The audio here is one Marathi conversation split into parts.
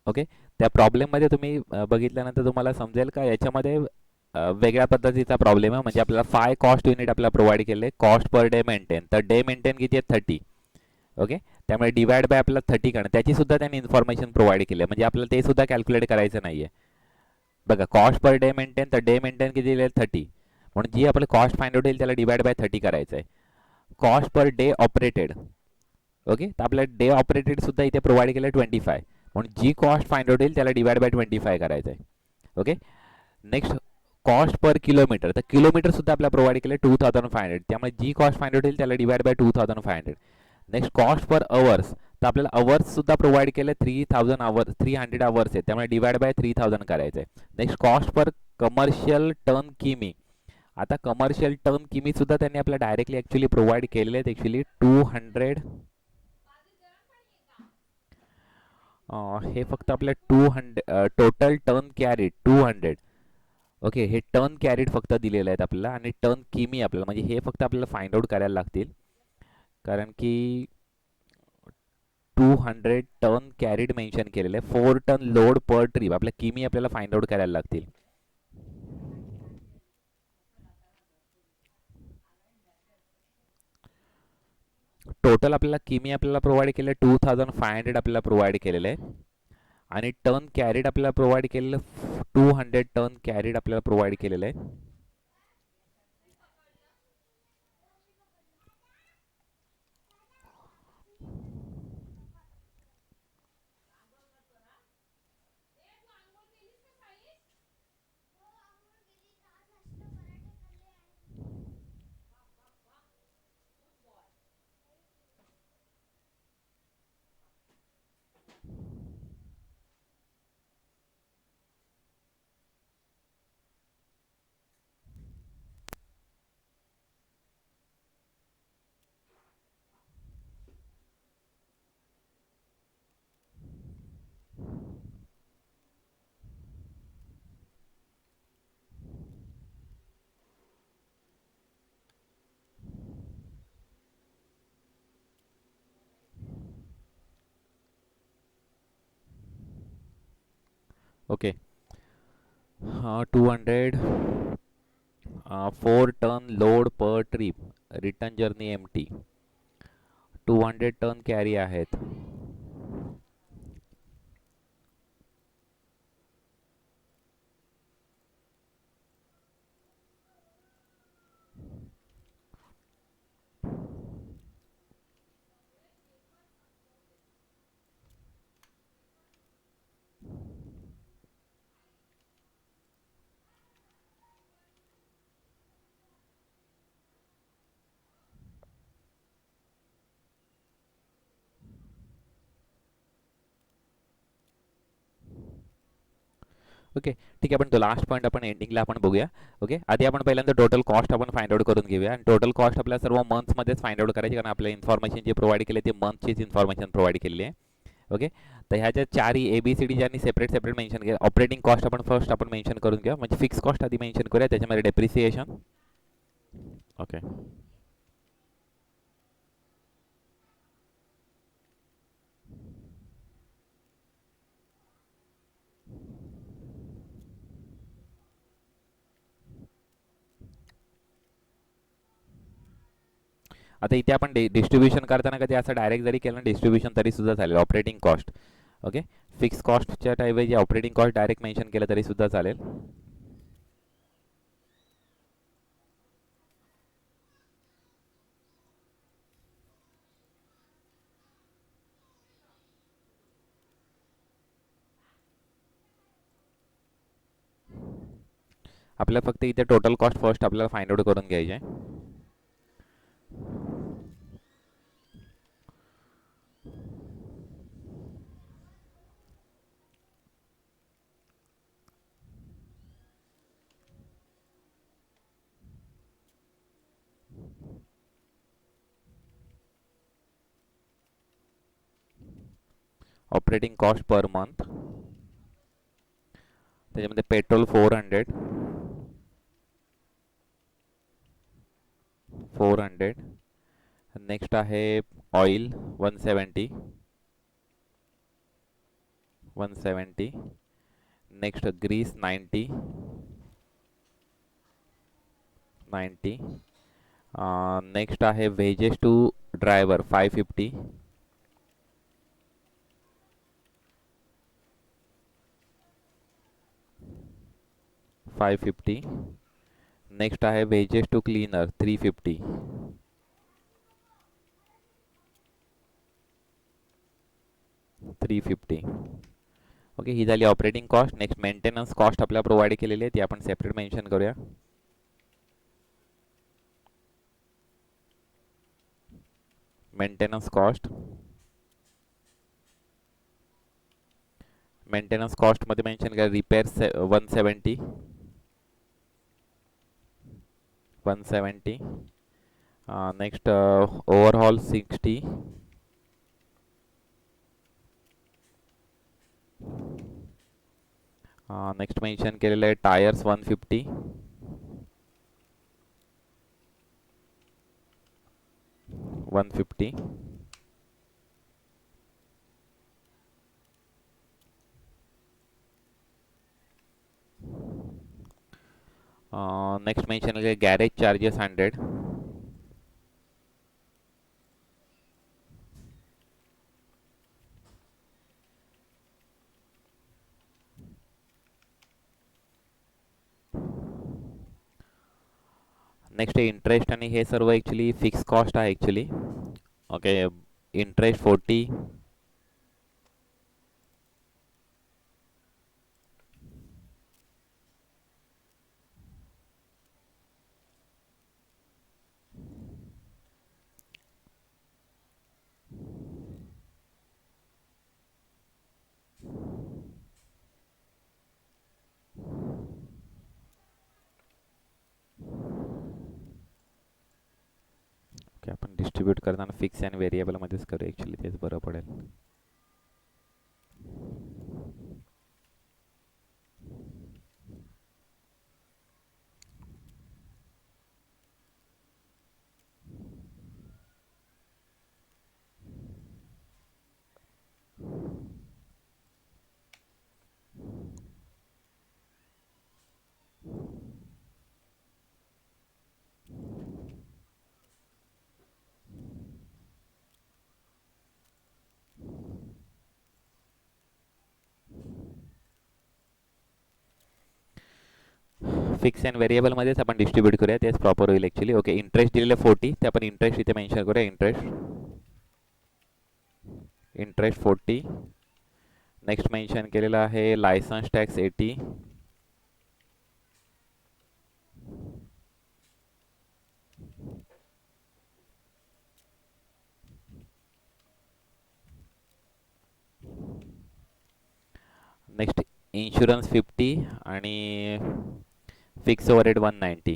ओके. त्या प्रॉब्लेममध्ये तुम्ही बघितल्यानंतर तुम्हाला समजेल का याच्यामध्ये वेगळ्या पद्धतीचा प्रॉब्लेम आहे. म्हणजे आपल्याला 5 कॉस्ट युनिट आपल्याला प्रोव्हाइड केले, कॉस्ट पर डे मेंटेन. तर डे मेंटेन किती आहे? 30. ओके. त्यामुळे डिवाइड बाय आपल्याला 30 करणं, त्याची सुद्धा त्यांनी इन्फॉर्मेशन प्रोव्हाइड केली आहे. म्हणजे आपल्याला ते सुद्धा कॅल्क्युलेट करायचं नाही आहे. बघा, कॉस्ट पर डे मेंटेन, तर डे मेंटेन किती दिले? 30. म्हणून जी आपली कॉस्ट फाइंड आउट येईल त्याला डिवाइड बाय 30 करायचं आहे. Cost per day operated. Okay. तर आपल्याला डे ऑपरेटेड सुद्धा इथे प्रोव्हाइड केलं 25. म्हणून जी कॉस्ट फाइंड आउट येईल त्याला डिवाइड बाय 25 करायचं आहे. ओके. नेक्स्ट, कॉस्ट पर किलोमीटर. तर किलोमीटर सुद्धा आपल्याला प्रोव्हाइड केले 2500. त्यामुळे जी कॉस्ट फाइंड आउट येईल त्याला divide by 2500. Next, cost per hours. तर आपल्याला अवर्स सुद्धा प्रोव्हाइड केले 300 अवर्स आहेत, त्यामुळे डिवाइड बाय 3000 करायचं आहे. नेक्स्ट, कॉस्ट पर कमर्शियल टर्न किमी. आता कमर्शियल टर्न किमी सुद्धा त्यांनी आपल्याला डायरेक्टली ॲक्च्युली प्रोव्हाइड केलेले आहेत. ॲक्च्युली 200. हे फक्त आपल्या 200 टोटल टर्न कॅरीड 200. ओके. हे टर्न कॅरीड फक्त दिलेले आहेत आपल्याला, आणि टर्न किमी आपल्याला, म्हणजे हे फक्त आपल्याला फाइंड आउट करायला लागतील. कारण की 200 टर्न कॅरीड मेन्शन केलेलं आहे. 4 टन लोड पर ट्रिप. आपल्या किमी आपल्याला फाइंड आउट करायला लागतील. टोटल आपल्याला किमी आपल्याला प्रोव्हाइड केलं 2500 आपल्याला प्रोव्हाइड केलेलं आहे. आणि टर्न कॅरीड आपल्याला प्रोव्हाइड केलेलं 200 टर्न कॅरीड आपल्याला प्रोव्हाइड केलेलं आहे. Okay. 200, 4 ton load per trip, return journey M T, 200 ton carry आहेत. ओके. ठीक आहे. आपण तो लास्ट पॉईंट आपण एंडिंगला आपण बघूया. ओके. आधी आपण पहिल्यांदा टोटल कॉस्ट आपण फाइंड आउट करून घेऊया, आणि टोटल कॉस्ट आपल्याला सर्व मंथमध्येच फाइंड आउट करायची, कारण आपल्या इन्फॉर्मेशन जे प्रोव्हाइड केले ते मंथचीच इन्फॉर्मेशन प्रोव्हाइड केलेली आहे. ओके. तर ह्याच्या चारही ABCD ज्यांनी सेपरेट सेपरेट मेन्शन केलं. ऑपरेटिंग कॉस्ट आपण फर्स्ट आपण मेन्शन करून घ्या, म्हणजे फिक्स कॉस्ट आधी मेन्शन करूया, त्याच्यामध्ये डेप्रिसिएशन. ओके. आता इथे आपण डिस्ट्रीब्युशन करताना कधी असं डायरेक्ट जरी केलं डिस्ट्रीब्युशन तरी सुद्धा चालेल. Operating cost. ओके. फिक्स कॉस्टच्या ऐवजी ऑपरेटिंग कॉस्ट डायरेक्ट मेन्शन केलं तरी सुद्धा चालेल. आपल्याला फक्त इथे टोटल कॉस्ट फर्स्ट आपल्याला फाइंड आउट करून घ्यायचे आहे. ऑपरेटिंग कॉस्ट पर मंथ, त्याच्यामध्ये पेट्रोल 400. नेक्स्ट आहे ऑइल 170. 170. Next grease 90. 90. नेक्स्ट आहे वेजेस टू ड्रायव्हर 550. 550. नेक्स्ट आहे वेजेस टू क्लीनर 350. 350. ओके, ही झाली operating cost. Next maintenance cost आपल्याला प्रोव्हाइड केलेली आहे, ती आपण सेपरेट मेन्शन करूया. Maintenance cost. मेंटेनन्स कॉस्टमध्ये मेन्शन करा रिपेअर 170. 170. नेक्स्ट ओव्हरहॉल 60. नेक्स्ट मेन्शन केलेलं आहे टायर्स 150. 150. नेक्स्ट मेन्शन केलेलं आहे गॅरेज चार्जेस 100. नेक्स्ट इंटरेस्ट आणि हे सर्व ॲक्च्युली फिक्स कॉस्ट आहे ॲक्च्युली. Okay, interest 40. ओके, आपण डिस्ट्रीब्यूट करताना फिक्स आणि व्हेरिएबलमध्येच करू ॲक्च्युली, तेच बरं पडेल. फिक्स अँड व्हेरिएबलमध्येच आपण डिस्ट्रीब्यूट करूया, तेच प्रॉपर होईल ॲक्च्युली. ओके, इंटरेस्ट दिलेलं 40, ते आपण इंटरेस्ट इथे मेन्शन करूया. इंटरेस्ट 40. नेक्स्ट मेन्शन केलेलं आहे लायसन्स टॅक्स 80. नेक्स्ट इन्शुरन्स 50 आणि फिक्स ओव्हरहेड 190.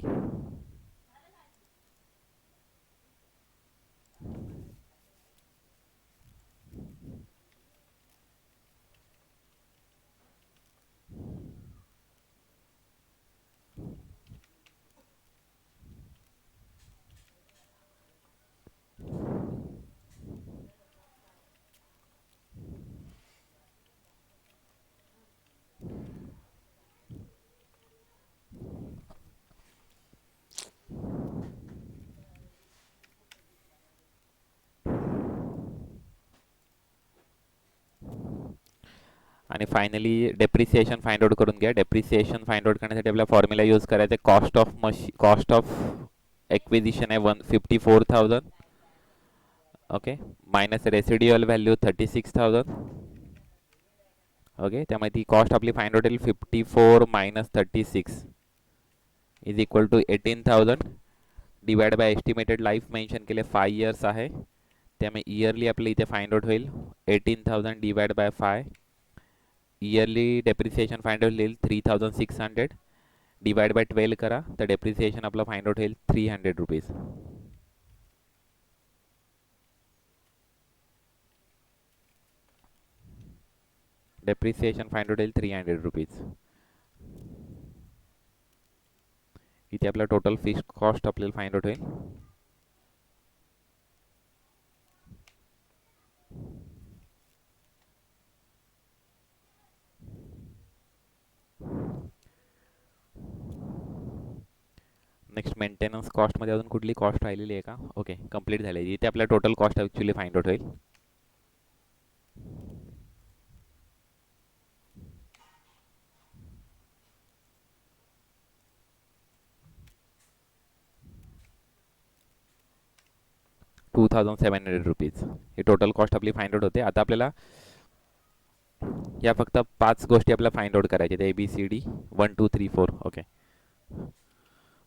आणि फायनली डेप्रिसिएशन फाइंड आउट करून घ्या. डेप्रिसिएशन फाइंड आउट करण्यासाठी आपल्याला फॉर्म्युला यूज करायचा आहे. कॉस्ट ऑफ एक्विजिशन आहे 154,000. Okay, minus residual value 36,000. Okay, त्यामुळे ती कॉस्ट आपली फाइंड आउट येईल 54 minus 36 is equal to 18,000 divide by estimated life mention केले 5 इयर्स आहे, त्यामुळे इयरली आपल्या इथे फाइंड आउट होईल 18,000 divide bye 5. Yearly depreciation find out होईल 3,600 डिवाइड बाय 12 करा, तर डेप्रिसिएशन आपलं फाइंड आउट होईल 300 रुपीज. डेप्रिसिएशन फाइंड आउट होईल 300 रुपीज. इथे आपला टोटल फिक्स कॉस्ट आपल्याला फाइंड आउट होईल. नेक्स्ट मेंटेनन्स कॉस्टमध्ये अजून कुठली कॉस्ट राहिलेली आहे का? ओके, कंप्लीट झाली. इथे आपल्या total cost actually find out होईल. 2700 रुपीज ही टोटल कॉस्ट आपली फाइंड आउट होते. आता आपल्याला या फक्त 5 गोष्टी आपल्याला फाइंड आउट करायच्या आहेत. ABCD 1 2 3 4. ओके,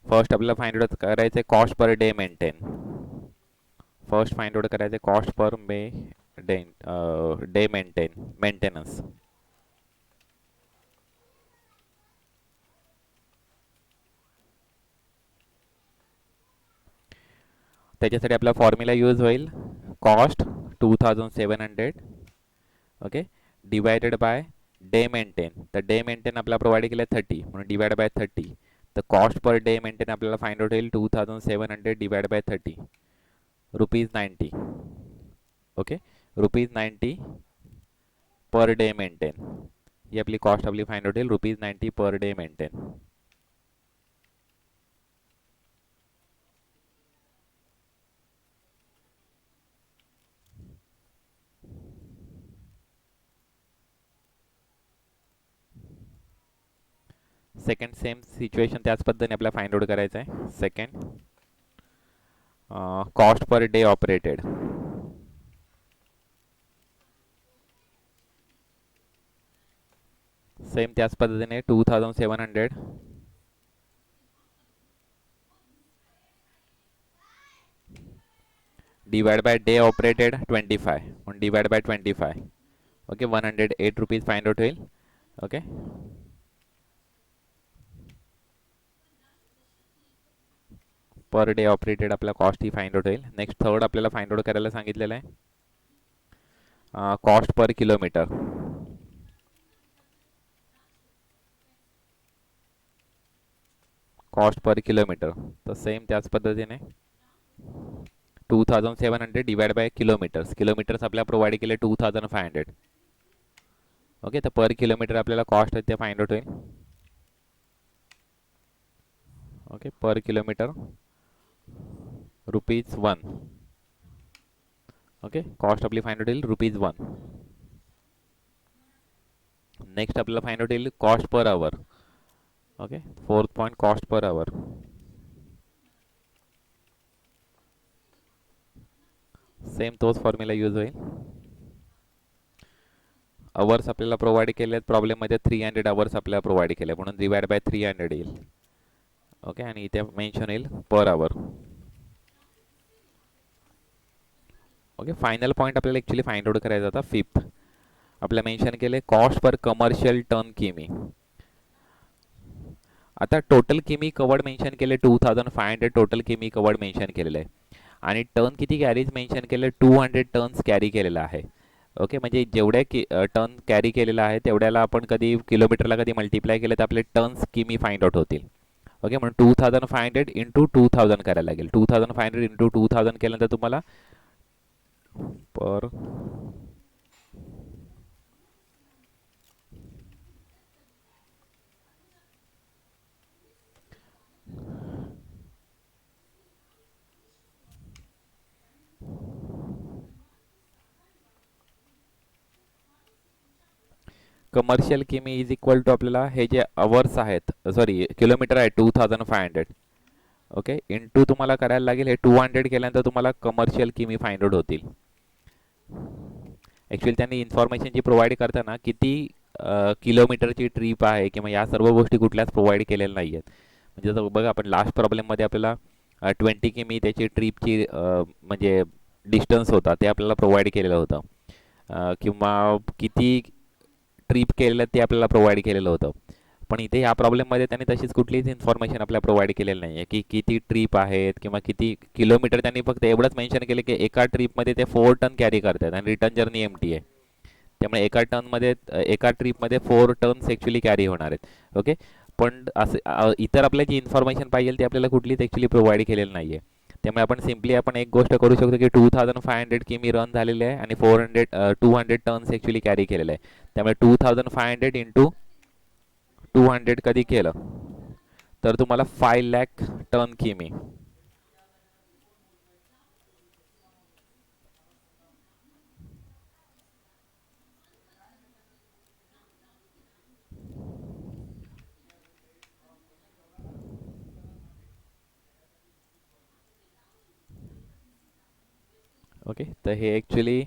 फर्स्ट आपल्याला फाइंड आउट करायचं आहे cost per day maintain. First find out करायचं आहे कॉस्ट पर डे मेंटेनन्स. त्याच्यासाठी आपला फॉर्म्युला यूज होईल cost 2700 okay divided by day maintain. तर डे मेंटेन आपल्याला प्रोव्हाइड केलं 30 म्हणून डिवाइड बाय 30. तर कॉस्ट पर डे मेंटेन आपल्याला फाइंड आउट होईल 2700 divide by 30 ₹90. Okay, ₹90 per day maintain ही आपली कॉस्ट आपली फाइंड आउट होईल ₹90 per day maintain. Second same situation त्याच पद्धतीने आपल्याला फाइंड आउट करायचं आहे. Second cost per day operated. Same त्याच पद्धतीने 2700 डिवाइड बाय डे ऑपरेटेड 25 म्हणून divide bye 25. Okay, 108 rupees find out होईल. ओके, पर डे ऑपरेटेड आपला कॉस्ट ही फाइंड आउट होईल. नेक्स्ट थर्ड आपल्याला फाइंड आउट करायला सांगितलेलं आहे कॉस्ट पर किलोमीटर. कॉस्ट पर किलोमीटर तर सेम त्याच पद्धतीने 2700 डिवाइड बाय किलोमीटर्स. किलोमीटर्स आपल्याला प्रोव्हाइड केले 2500. ओके, तर पर किलोमीटर आपल्याला कॉस्ट आहे ते फाइंड आउट होईल. ओके, पर किलोमीटर ₹1. ओके, कॉस्ट आपली फाइंड आउट होईल ₹1. नेक्स्ट आपल्याला फाइंड आउट येईल cost per hour. Okay, fourth point cost per hour. Same तोच फॉर्म्युला यूज होईल. अवर्स आपल्याला प्रोव्हाइड केले आहेत प्रॉब्लेममध्ये 300 अवर्स आपल्याला प्रोव्हाइड केले म्हणून डिवाइड बाय 300 येईल. ओके, आणि इथे मेन्शन येईल per hour. Okay, final point आपल्याला ॲक्च्युली फाइंड आउट करायचा होता. फिफ्थ आपल्याला मेन्शन केले कॉस्ट पर कमर्शियल टन किमी. आता टोटल किमी कवर्ड मेन्शन केले 2500 टोटल किमी कवर्ड मेन्शन केलेलं आहे आणि टन किती कॅरीज मेन्शन केले 200 टन्स कॅरी केलेला आहे. ओके, म्हणजे जेवढ्या टन कॅरी केलेला आहे तेवढ्याला आपण कधी किलोमीटरला कधी मल्टिप्लाय केलं तर आपले टन्स किमी फाइंड आउट होतील. ओके, म्हणून 2500 इंटू 2000 करायला लागेल. 2500 इंटू 2000 केल्यानंतर तुम्हाला पर कमर्शियल किमी इज इक्वल टू आपल्याला हे जे अवर्स आहेत सॉरी किलोमीटर आहे 2500. ओके, इंटू तुम्हाला करायला लागेल हे 200 केल्यानंतर तुम्हाला कमर्शियल किमी फाइंड आउट होतील. ॲक्च्युली त्यांनी इन्फॉर्मेशन जी प्रोव्हाइड करताना किती किलोमीटरची ट्रिप आहे किंवा या सर्व गोष्टी कुठल्याच प्रोव्हाइड केलेल्या नाही आहेत. म्हणजे जर बघा आपण लास्ट प्रॉब्लेममध्ये आपल्याला 20 किमी त्याची ट्रिपची म्हणजे डिस्टन्स होता ते आपल्याला प्रोव्हाइड केलेलं होतं किंवा किती ट्रिप केलेलं ते आपल्याला प्रोव्हाइड केलेलं होतं. पण इथे ह्या प्रॉब्लेममध्ये त्यांनी तशीच कुठलीच इन्फॉर्मेशन आपल्याला प्रोव्हाइड केलेली नाही आहे की किती ट्रिप आहेत किंवा किती किलोमीटर. त्यांनी फक्त एवढंच मेन्शन केलं की एका ट्रिपमध्ये ते 4 टन कॅरी करतात आणि रिटर्न जर्नी एमटी आहे. त्यामुळे एका ट्रिपमध्ये 4 टन्स ॲक्च्युली कॅरी होणार आहेत. ओके, पण असं इतर आपल्याला जी इन्फॉर्मेशन पाहिजे ती आपल्याला कुठलीच ॲक्च्युली प्रोव्हाइड केलेली नाही आहे. त्यामुळे आपण सिम्पली आपण एक गोष्ट करू शकतो की 2500 किमी रन झालेले आहे आणि 200 टन्स ॲक्च्युली कॅरी केलेलं आहे. त्यामुळे 2500 इंटू 200 कधी केलं तर तुम्हाला 5 लाख टन किमी. ओके, तर हे ॲक्च्युली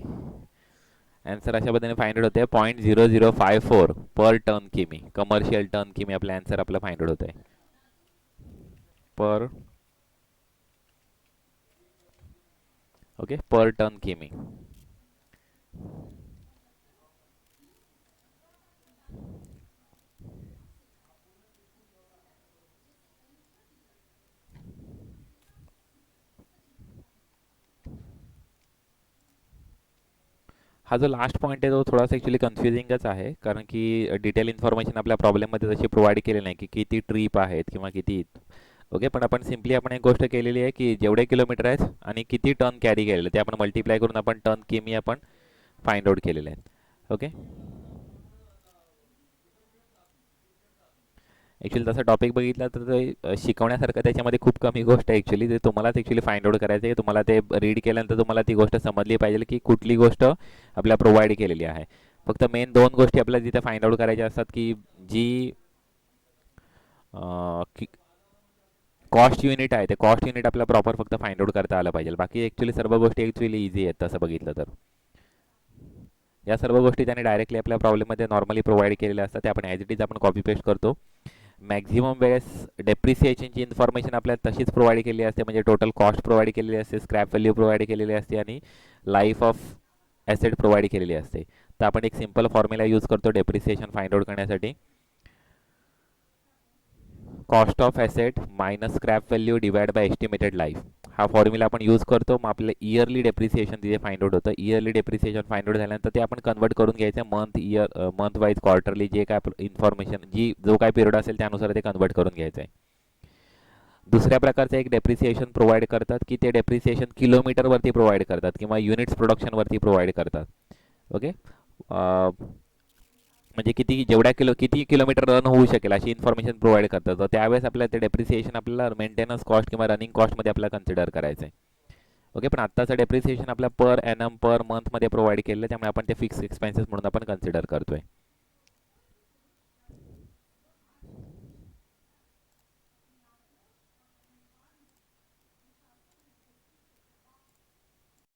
आन्सर अशा पद्धतीने फाइंड आउट होते 0.0054 पर टन किमी. कमर्शियल टन किमी आपलं आन्सर आपलं फाइंड आउट होत आहे पर. ओके, पर टन किमी. हा जो लास्ट पॉईंट आहे तो थोडासा ॲक्च्युली कन्फ्युजिंगच आहे, कारण की डिटेल इन्फॉर्मेशन आपल्या प्रॉब्लेममध्ये तशी प्रोव्हाइड केली नाही की किती ट्रिप आहेत किंवा किती. ओके, पण आपण सिम्पली आपण एक गोष्ट केलेली आहे की जेवढे किलोमीटर आहेत आणि किती टन कॅरी केलेलं ते आपण मल्टिप्लाय करून आपण टन किमी आपण फाइंड आउट केलेले आहेत. ओके, ॲक्च्युली तसा टॉपिक बघितला तर ते शिकवण्यासारखं त्याच्यामध्ये खूप कमी गोष्ट आहे ॲक्च्युली. ते तुम्हालाच ॲक्च्युली फाइंड आउट करायचं आहे. तुम्हाला ते रीड केल्यानंतर तुम्हाला ती गोष्ट समजली पाहिजे की कुठली गोष्ट आपल्याला प्रोव्हाइड केलेली आहे. फक्त मेन दोन गोष्टी आपल्याला तिथे फाइंड आउट करायच्या असतात की जी कॉस्ट युनिट आहे ते कॉस्ट युनिट आपल्याला प्रॉपर फक्त फाइंड आउट करता आलं पाहिजे. बाकी ॲक्च्युली सर्व गोष्टी ॲक्च्युली इझी आहेत तसं बघितलं तर. या सर्व गोष्टी त्याने डायरेक्टली आपल्या प्रॉब्लेममध्ये नॉर्मली प्रोव्हाइड केलेल्या असतात. ते आपण ॲज इट इज आपण कॉपी पेस्ट करतो. मॅक्झिमम वेळेस डेप्रिसिएशनची इन्फॉर्मेशन आपल्याला तशीच प्रोव्हाइड केली असते, म्हणजे टोटल कॉस्ट प्रोव्हाइड केलेली असते, स्क्रॅप व्हॅल्यू प्रोव्हाइड केलेली असते आणि लाईफ ऑफ ॲसेट प्रोव्हाइड केलेली असते. तर आपण एक सिंपल फॉर्म्युला यूज करतो डेप्रिसिएशन फाइंड आउट करण्यासाठी. Cost of asset minus scrap value divide by estimated life. हा फॉर्म्युला आपण यूज करतो. मग आपलं इयरली डेप्रिसिएशन तिथे फाइंड आउट होतं. इयरली डेप्रिसिएशन फाइंड आउट झाल्यानंतर ते आपण कन्वर्ट करून घ्यायचं month, year, month wise, quarterly जे काय इन्फॉर्मेशन जो काय पिरियड असेल त्यानुसार ते कन्वर्ट करून घ्यायचं आहे. दुसऱ्या प्रकारचं एक डेप्रिसिएशन प्रोव्हाइड करतात की ते डेप्रिसिएशन किलोमीटरवरती प्रोव्हाइड करतात किंवा युनिट्स प्रोडक्शनवरती प्रोव्हाइड करतात. ओके, म्हणजे किती किलोमीटर रन होऊ शकेल अशी इन्फॉर्मेशन प्रोव्हाइड करतात. तर त्यावेळेस आपल्याला ते डेप्रिसिएशन आपल्याला मेंटेनन्स कॉस्ट किंवा रनिंग कॉस्टमध्ये आपल्याला कन्सिडर करायचं आहे. ओके, पण आत्ताचं डेप्रिसिएशन आपल्या पर एनम पर मंथमध्ये प्रोव्हाइड केलं, त्यामुळे आपण ते फिक्स एक्सपेन्सेस म्हणून आपण कन्सिडर करतोय.